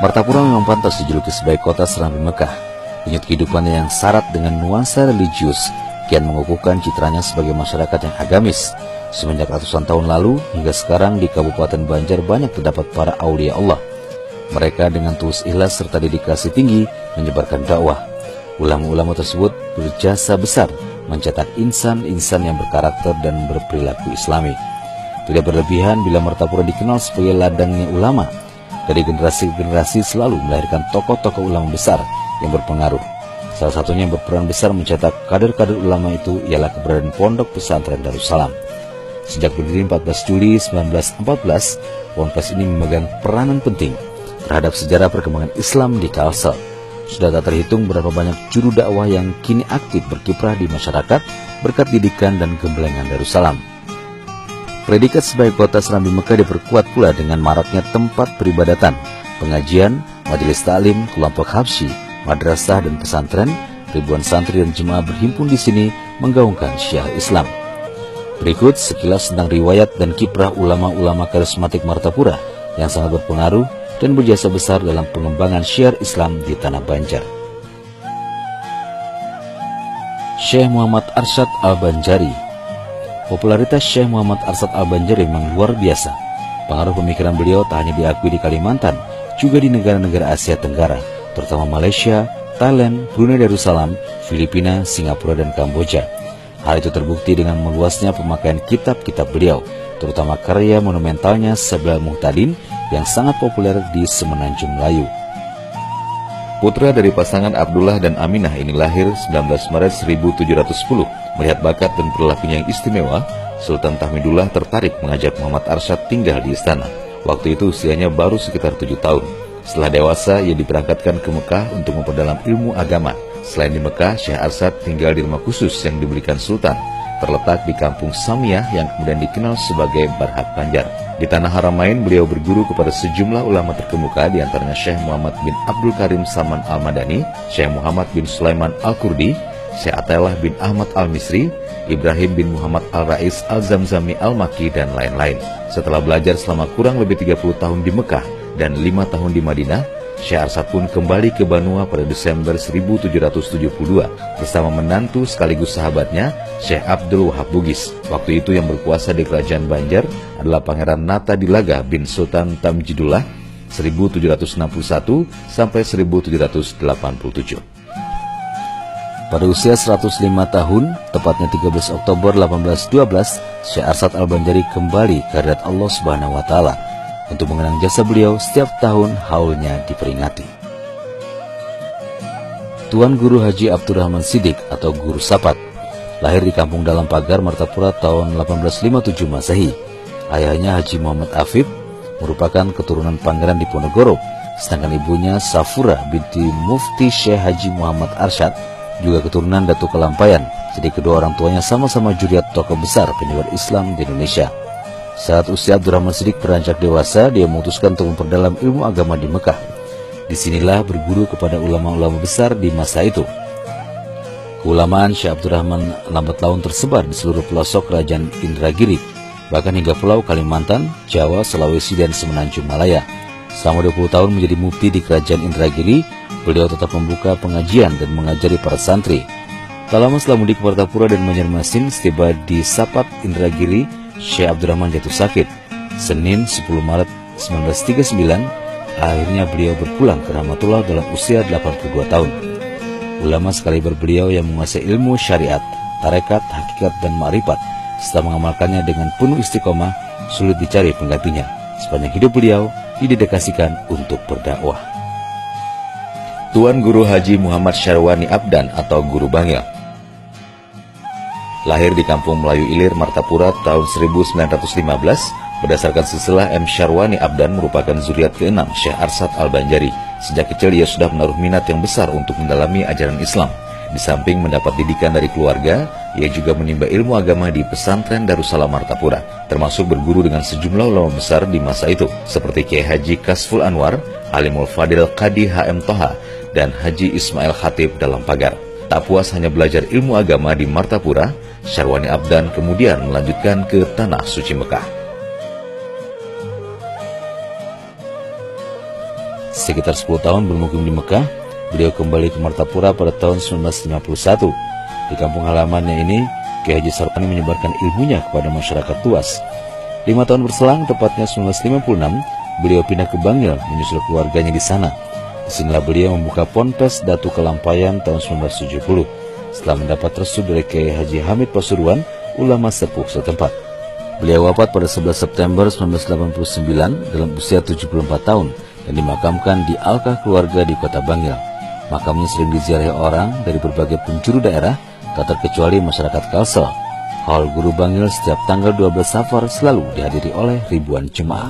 Martapura memang pantas dijuluki sebagai kota Serambi Mekah. Denyut kehidupannya yang syarat dengan nuansa religius kian mengukuhkan citranya sebagai masyarakat yang agamis. Semenjak ratusan tahun lalu hingga sekarang di Kabupaten Banjar banyak terdapat para aulia Allah. Mereka dengan tulus ikhlas serta dedikasi tinggi menyebarkan dakwah. Ulama-ulama tersebut berjasa besar mencetak insan-insan yang berkarakter dan berperilaku Islami. Tidak berlebihan bila Martapura dikenal sebagai ladangnya ulama. Dari generasi ke generasi selalu melahirkan tokoh-tokoh ulama besar yang berpengaruh. Salah satunya yang berperan besar mencetak kader-kader ulama itu ialah keberadaan Pondok Pesantren Darussalam. Sejak berdiri 14 Juli 1914, Ponpes ini memegang peranan penting terhadap sejarah perkembangan Islam di Kalsel. Sudah tak terhitung berapa banyak juru dakwah yang kini aktif berkiprah di masyarakat berkat didikan dan gemblengan Darussalam. Predikat sebagai kota Serambi Mekah diperkuat pula dengan maraknya tempat peribadatan, pengajian, majelis taklim, kelompok habsyi, madrasah dan pesantren. Ribuan santri dan jemaah berhimpun di sini menggaungkan syiar Islam. Berikut sekilas tentang riwayat dan kiprah ulama-ulama karismatik Martapura yang sangat berpengaruh dan berjasa besar dalam pengembangan syiar Islam di Tanah Banjar. Syekh Muhammad Arsyad Al-Banjari. Popularitas Syekh Muhammad Arsyad Al-Banjari memang luar biasa. Pengaruh pemikiran beliau tak hanya diakui di Kalimantan, juga di negara-negara Asia Tenggara, terutama Malaysia, Thailand, Brunei Darussalam, Filipina, Singapura, dan Kamboja. Hal itu terbukti dengan meluasnya pemakaian kitab-kitab beliau, terutama karya monumentalnya Sabilal Muhtadin yang sangat populer di Semenanjung Melayu. Putra dari pasangan Abdullah dan Aminah ini lahir 19 Maret 1710. Melihat bakat dan perilakunya yang istimewa, Sultan Tahmidullah tertarik mengajak Muhammad Arsyad tinggal di istana. Waktu itu usianya baru sekitar 7 tahun. Setelah dewasa, ia diberangkatkan ke Mekah untuk memperdalam ilmu agama. Selain di Mekah, Syekh Arsyad tinggal di rumah khusus yang diberikan Sultan, terletak di kampung Samiyah yang kemudian dikenal sebagai Barhat Banjar. Di Tanah Haramain, beliau berguru kepada sejumlah ulama terkemuka, di antaranya Syekh Muhammad bin Abdul Karim Saman Al-Madani, Syekh Muhammad bin Sulaiman Al-Kurdi, Syekh Atailah bin Ahmad Al-Misri, Ibrahim bin Muhammad Al-Rais Al-Zamzami Al-Maki, dan lain-lain. Setelah belajar selama kurang lebih 30 tahun di Mekah dan 5 tahun di Madinah, Syekh Arsyad pun kembali ke Banua pada Desember 1772 bersama menantu sekaligus sahabatnya, Syekh Abdul Wahab Bugis. Waktu itu yang berkuasa di kerajaan Banjar adalah Pangeran Nata Dilaga bin Sultan Tamjidullah 1761 sampai 1787. Pada usia 105 tahun, tepatnya 13 Oktober 1812, Syekh Arsyad Al-Banjari kembali ke hadirat Allah Subhanahu wa Ta'ala. Untuk mengenang jasa beliau, setiap tahun haulnya diperingati. Tuan Guru Haji Abdurrahman Siddiq atau Guru Sapat lahir di Kampung Dalam Pagar, Martapura tahun 1857 Masehi. Ayahnya Haji Muhammad Afif merupakan keturunan pangeran Diponegoro, sedangkan ibunya Safura binti Mufti Syekh Haji Muhammad Arsyad juga keturunan Datuk Kelampayan. Jadi kedua orang tuanya sama-sama juriat tokoh besar penyebar Islam di Indonesia. Saat usia Abdurrahman Siddiq beranjak dewasa, dia memutuskan untuk memperdalam ilmu agama di Mekah. Disinilah berguru kepada ulama-ulama besar di masa itu. Keulamaan Syekh Abdurrahman lambat laun tersebar di seluruh pelosok kerajaan Indragiri, bahkan hingga pulau Kalimantan, Jawa, Sulawesi, dan Semenanjung Malaya. Selama 20 tahun menjadi mufti di kerajaan Indragiri, beliau tetap membuka pengajian dan mengajari para santri. Tak lama setelah mudik ke Martapura dan Banjarmasin, setiba di Sapat Indragiri, Syekh Abdurrahman jatuh sakit. Senin 10 Maret 1939, akhirnya beliau berpulang ke rahmatullah dalam usia 82 tahun. Ulama sekaliber beliau yang menguasai ilmu syariat, tarekat, hakikat, dan ma'rifat, setelah mengamalkannya dengan penuh istiqomah, sulit dicari penggantinya. Sepanjang hidup beliau didedikasikan untuk berdakwah. Tuan Guru Haji Muhammad Syarwani Abdan atau Guru Bangil lahir di Kampung Melayu Ilir, Martapura tahun 1915. Berdasarkan silsilah M. Syarwani Abdan merupakan zuriat ke-6 Syekh Arsyad Al-Banjari. Sejak kecil ia sudah menaruh minat yang besar untuk mendalami ajaran Islam. Di samping mendapat didikan dari keluarga, ia juga menimba ilmu agama di pesantren Darussalam Martapura, termasuk berguru dengan sejumlah ulama besar di masa itu, seperti Kiai Haji Kasful Anwar, Alimul Fadil Qadi HM Toha, dan Haji Ismail Khatib dalam pagar. Tak puas hanya belajar ilmu agama di Martapura, Syarwani Abdan kemudian melanjutkan ke Tanah Suci Mekah. Sekitar 10 tahun bermukim di Mekah, beliau kembali ke Martapura pada tahun 1951. Di kampung halamannya ini, Kiai Haji Syarwani menyebarkan ilmunya kepada masyarakat luas. 5 tahun berselang, tepatnya 1956, beliau pindah ke Bangil menyusul keluarganya di sana. Disinilah beliau membuka Ponpes Datu Kelampayan tahun 1970 setelah mendapat restu dari Kiai Haji Hamid Pasuruan, ulama sepuh setempat. Beliau wafat pada 11 September 1989 dalam usia 74 tahun dan dimakamkan di Alkah keluarga di Kota Bangil. Makamnya sering diziarahi orang dari berbagai penjuru daerah, tak terkecuali masyarakat Kalsel. Haul Guru Bangil setiap tanggal 12 Safar selalu dihadiri oleh ribuan jemaah.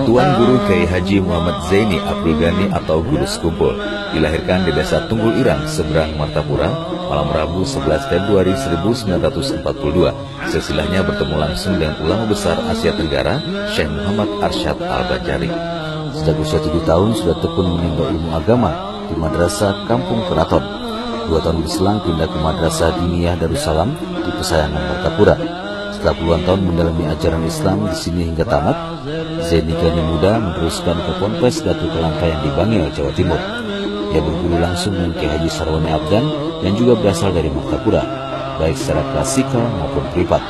Tuan Guru Kiai Haji Muhammad Zaini Abdul Ghani atau Guru Sekumpul dilahirkan di Desa Tunggul Irang, seberang Martapura, malam Rabu 11 Februari 1942. Sesilahnya bertemu langsung dengan ulama besar Asia Tenggara, Syekh Muhammad Arsyad Al-Banjari. Sejak usia 7 tahun sudah tekun menimba ilmu agama di Madrasah Kampung Keraton. 2 tahun berselang pindah ke Madrasah Diniyah Darussalam di Pesayangan Martapura. Setelah puluhan tahun mendalami ajaran Islam di sini hingga tamat, Zaini Ghani muda meneruskan ke Ponpes Datu Kelampayan di Bangil, Jawa Timur. Ia berguru langsung dengan Kiai Haji Syarwani Abdan yang juga berasal dari Martapura, baik secara klasikal maupun privat.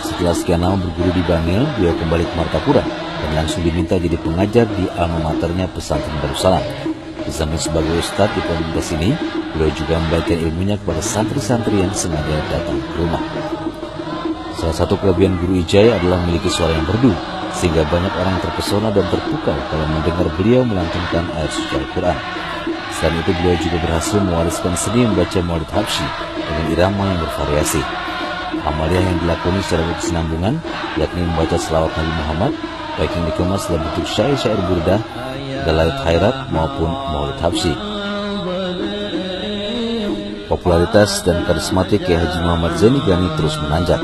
Setelah sekian lama berguru di Bangil, beliau kembali ke Martapura dan langsung diminta jadi pengajar di alma maternya pesantren Darussalam. Di samping sebagai ustadz di pondok ini, beliau juga membagikan ilmunya kepada santri-santri yang sengaja datang ke rumah. Salah satu kelebihan Guru Ijaya adalah memiliki suara yang merdu, sehingga banyak orang terpesona dan terpukau kalau mendengar beliau melantunkan ayat suci Al-Quran. Selain itu, beliau juga berhasil mewariskan seni membaca maulid habsyi dengan irama yang bervariasi. Amalia yang dilakoni secara berkesinambungan, yakni membaca selawat Nabi Muhammad, baik yang dikemas dalam bentuk syair-syair burdah, dalail khairat maupun maulid habsyi. Popularitas dan karismatik Kiai Haji Muhammad Zaini Ghani terus menanjak.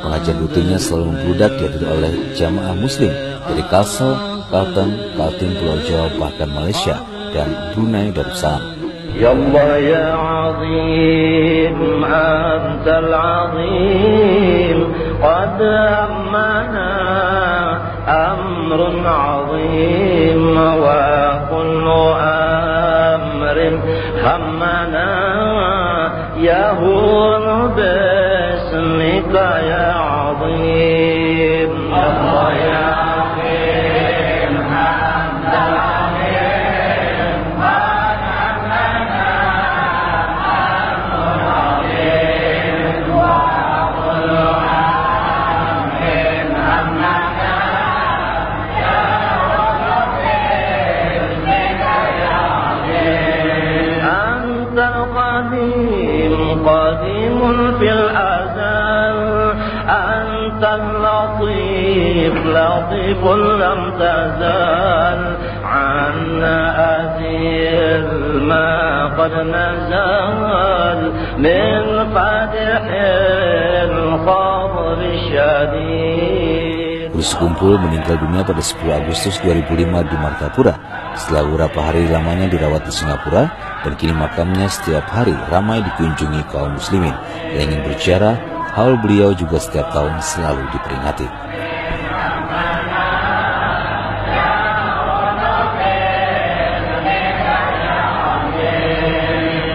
Pengajian rutinnya selalu membludak dihadiri oleh jamaah muslim dari Kalsel, Kalteng, Kaltim, Pulau Jawa, bahkan Malaysia dan Brunei Darussalam. Ya Allah ya Azim, Antal Azim, qad ammana amrun azim wa kullu amrin hammana yahun bismika ya azim. Allah ya Azim, Antal Azim, qad ammana amrun azim wa kullu amrin hammana قديم في الأزل أنت اللطيف لطيف لم تزل عنا أزل ما قد نزل من فتح الخبر الشديد. Guru Sekumpul meninggal dunia pada 10 Agustus 2005 di Martapura setelah beberapa hari lamanya dirawat di Singapura, dan kini makamnya setiap hari ramai dikunjungi kaum muslimin yang ingin berziarah. Haul beliau juga setiap tahun selalu diperingati.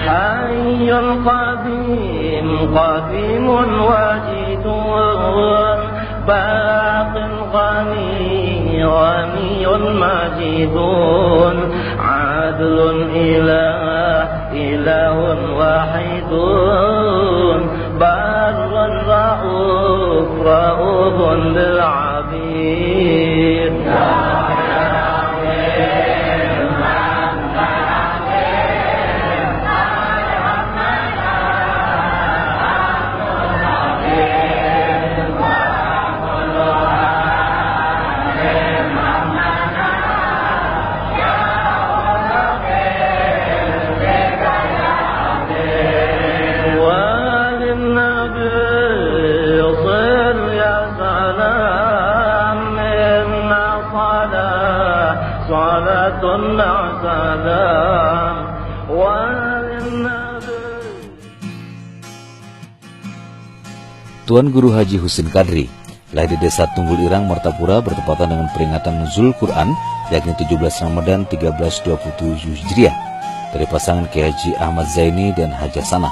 Hayyul qadim qadimun wajidun baqin ghani ghaniyun majidun adlun ilahun wahidun barun ra'uf ra'ufun lil abid. مع سلام وللنبي. Tuan Guru Haji Husin Kadri lahir di Desa Tunggul Irang, Martapura bertepatan dengan peringatan Nuzul Quran, yakni 17 Ramadan 1327 Hijriah, dari pasangan Kiai Haji Ahmad Zaini dan Hajah Sanah.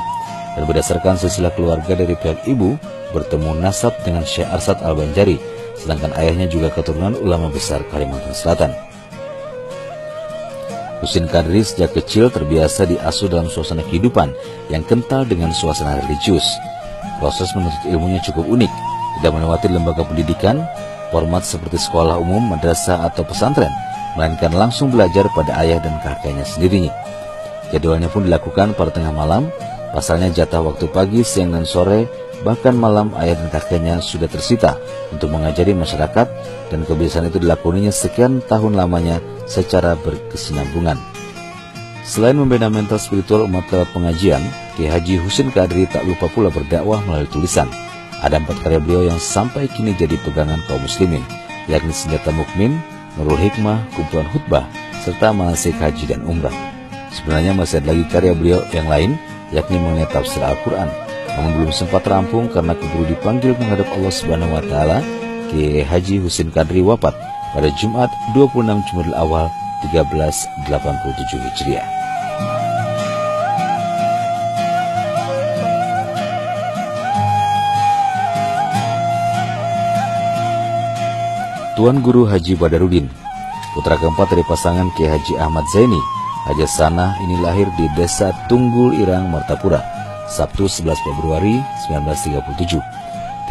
Dan berdasarkan silsilah keluarga dari pihak ibu, bertemu nasab dengan Syekh Arsad Al-Banjari, sedangkan ayahnya juga keturunan ulama besar Kalimantan Selatan. Husin Kadri sejak kecil terbiasa diasuh dalam suasana kehidupan yang kental dengan suasana religius. Proses menuntut ilmunya cukup unik, tidak melewati lembaga pendidikan, format seperti sekolah umum, madrasah atau pesantren, melainkan langsung belajar pada ayah dan kakeknya sendiri. Jadwalnya pun dilakukan pada tengah malam, pasalnya jatah waktu pagi, siang dan sore, bahkan malam ayah dan kakeknya sudah tersita untuk mengajari masyarakat, dan kebiasaan itu dilakoninya sekian tahun lamanya secara berkesinambungan. Selain membina mental spiritual umat lewat pengajian, Kiai Haji Husin Kadri tak lupa pula berdakwah melalui tulisan. Ada 4 karya beliau yang sampai kini jadi pegangan kaum muslimin, yakni Senjata Mukmin, Nurul Hikmah, Kumpulan Khutbah, serta Manasik Haji dan Umrah. Sebenarnya masih ada lagi karya beliau yang lain, yakni mengenai tafsir Al-Quran, namun belum sempat rampung karena keburu dipanggil menghadap Allah Subhanahu wa Ta'ala. Kiai Haji Husin Kadri wafat pada Jumat 26 Jumadil Awal 1387 Hijriah. Tuan Guru Haji Badarudin, putra keempat dari pasangan Kiai Haji Ahmad Zaini, Hajah Sanah, ini lahir di Desa Tunggul Irang, Martapura, Sabtu 11 Februari 1937.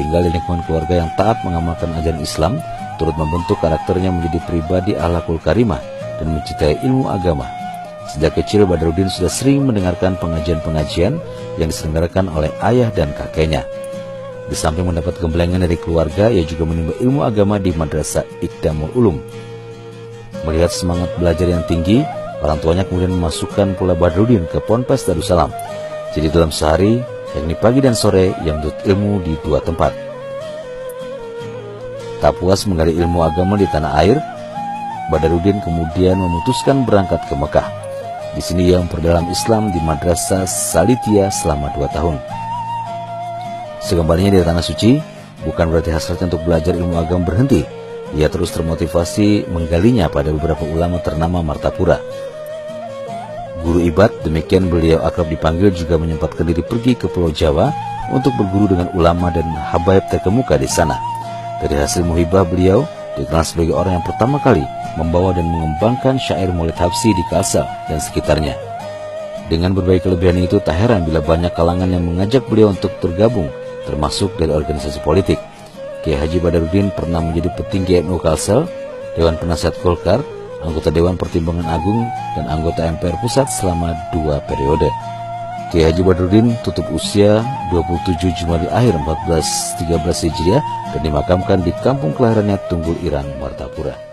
Tinggal di lingkungan keluarga yang taat mengamalkan ajaran Islam, turut membentuk karakternya menjadi pribadi akhlakul karimah dan mencintai ilmu agama. Sejak kecil Badarudin sudah sering mendengarkan pengajian-pengajian yang diselenggarakan oleh ayah dan kakeknya. Di samping mendapat gemblengan dari keluarga, ia juga menimba ilmu agama di Madrasah Iqdamul Ulum. Melihat semangat belajar yang tinggi, orang tuanya kemudian memasukkan pula Badarudin ke Ponpes Darussalam. Jadi dalam sehari, yakni pagi dan sore, ia menuntut ilmu di 2 tempat. Tak puas menggali ilmu agama di tanah air, Badarudin kemudian memutuskan berangkat ke Mekah. Di sini ia memperdalam Islam di Madrasah Salithiyah selama 2 tahun. Sekembalinya di Tanah Suci, bukan berarti hasratnya untuk belajar ilmu agama berhenti. Ia terus termotivasi menggalinya pada beberapa ulama ternama Martapura. Guru Ibad, demikian beliau akrab dipanggil, juga menyempatkan diri pergi ke Pulau Jawa untuk berguru dengan ulama dan habaib terkemuka di sana. Dari hasil muhibah beliau, dikenal sebagai orang yang pertama kali membawa dan mengembangkan syair Maulid Habsyi di Kalsel dan sekitarnya. Dengan berbagai kelebihan itu, tak heran bila banyak kalangan yang mengajak beliau untuk tergabung, termasuk dari organisasi politik. Kiai Haji Badarudin pernah menjadi petinggi NU Kalsel, Dewan Penasihat Golkar, anggota Dewan Pertimbangan Agung, dan anggota MPR Pusat selama 2 periode. Kiai Haji Badarudin tutup usia 27 Jumadil Akhir 1413 Hijriah dan dimakamkan di kampung kelahirannya Tunggul Irang, Martapura.